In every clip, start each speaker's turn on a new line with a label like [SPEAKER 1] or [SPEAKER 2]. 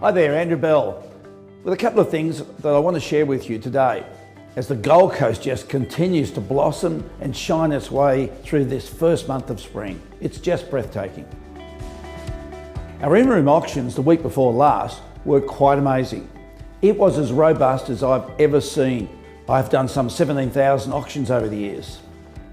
[SPEAKER 1] Hi there, Andrew Bell, with a couple of things that I want to share with you today as the Gold Coast just continues to blossom and shine its way through this first month of spring. It's just breathtaking. Our in-room auctions the week before last were quite amazing. It was as robust as I've ever seen. I've done some 17,000 auctions over the years.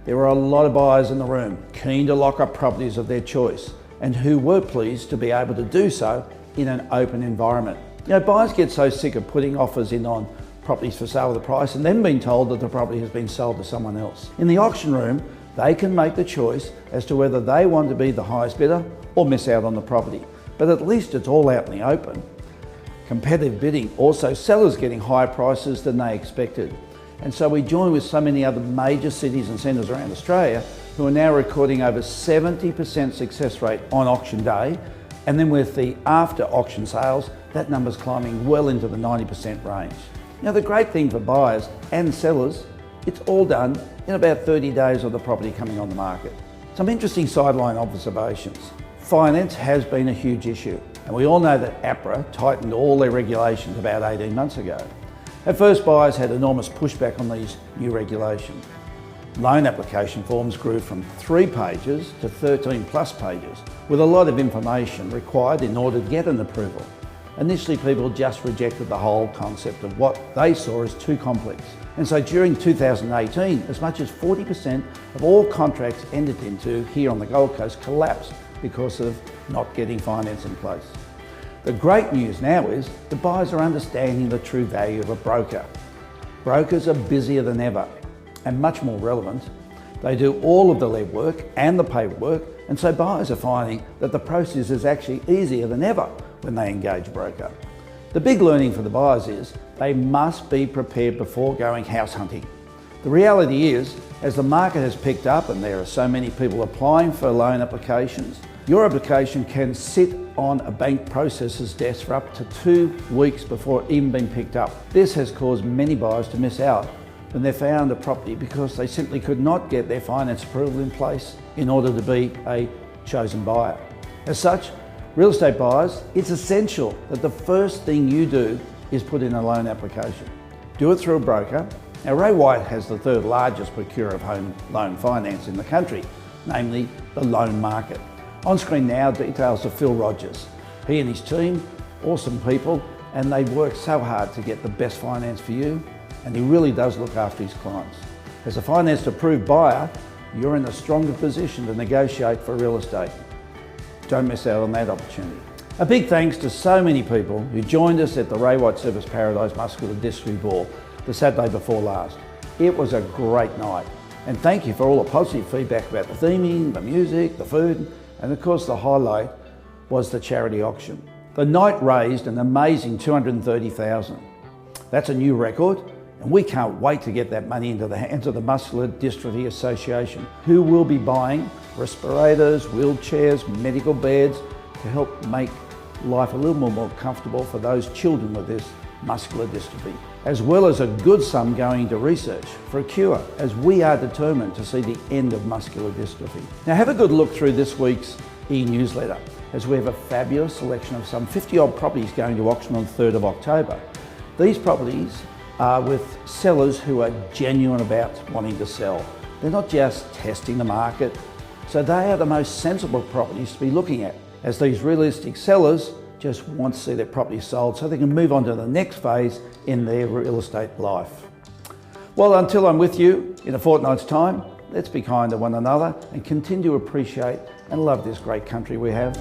[SPEAKER 1] There were a lot of buyers in the room, keen to lock up properties of their choice, and who were pleased to be able to do so in an open environment. You know, buyers get so sick of putting offers in on properties for sale at the price and then being told that the property has been sold to someone else. In the auction room, they can make the choice as to whether they want to be the highest bidder or miss out on the property. But at least it's all out in the open. Competitive bidding, also sellers getting higher prices than they expected. And so we join with so many other major cities and centres around Australia who are now recording over 70% success rate on auction day. And then with the after auction sales, that number's climbing well into the 90% range. Now the great thing for buyers and sellers, it's all done in about 30 days of the property coming on the market. Some interesting sideline observations. Finance has been a huge issue, and we all know that APRA tightened all their regulations about 18 months ago. At first, buyers had enormous pushback on these new regulations. Loan application forms grew from 3 pages to 13 plus pages, with a lot of information required in order to get an approval. Initially, people just rejected the whole concept of what they saw as too complex. And so during 2018, as much as 40% of all contracts entered into here on the Gold Coast collapsed because of not getting finance in place. The great news now is the buyers are understanding the true value of a broker. Brokers are busier than ever and much more relevant. They do all of the legwork and the paperwork, and so buyers are finding that the process is actually easier than ever when they engage a broker. The big learning for the buyers is they must be prepared before going house hunting. The reality is, as the market has picked up and there are so many people applying for loan applications, your application can sit on a bank processor's desk for up to 2 weeks before even being picked up. This has caused many buyers to miss out when they found a property because they simply could not get their finance approval in place in order to be a chosen buyer. As such, real estate buyers, it's essential that the first thing you do is put in a loan application. Do it through a broker. Now, Ray White has the 3rd largest procurer of home loan finance in the country, namely the Loan Market. On screen now, details of Phil Rogers. He and his team, awesome people, and they work so hard to get the best finance for you, and he really does look after his clients. As a finance approved buyer, you're in a stronger position to negotiate for real estate. Don't miss out on that opportunity. A big thanks to so many people who joined us at the Ray White Service Paradise Muscular Dystrophy Ball the Saturday before last. It was a great night, and thank you for all the positive feedback about the theming, the music, the food, and of course the highlight was the charity auction. The night raised an amazing $230,000. That's a new record, and we can't wait to get that money into the hands of the Muscular Dystrophy Association, who will be buying respirators, wheelchairs, medical beds to help make life a little more comfortable for those children with this muscular dystrophy, as well as a good sum going into research for a cure, as we are determined to see the end of muscular dystrophy. Now have a good look through this week's e-newsletter, as we have a fabulous selection of some 50-odd properties going to auction on the 3rd of October. These properties are with sellers who are genuine about wanting to sell. They're not just testing the market, so they are the most sensible properties to be looking at, as these realistic sellers just want to see their property sold so they can move on to the next phase in their real estate life. Well, until I'm with you in a fortnight's time, let's be kind to one another and continue to appreciate and love this great country we have.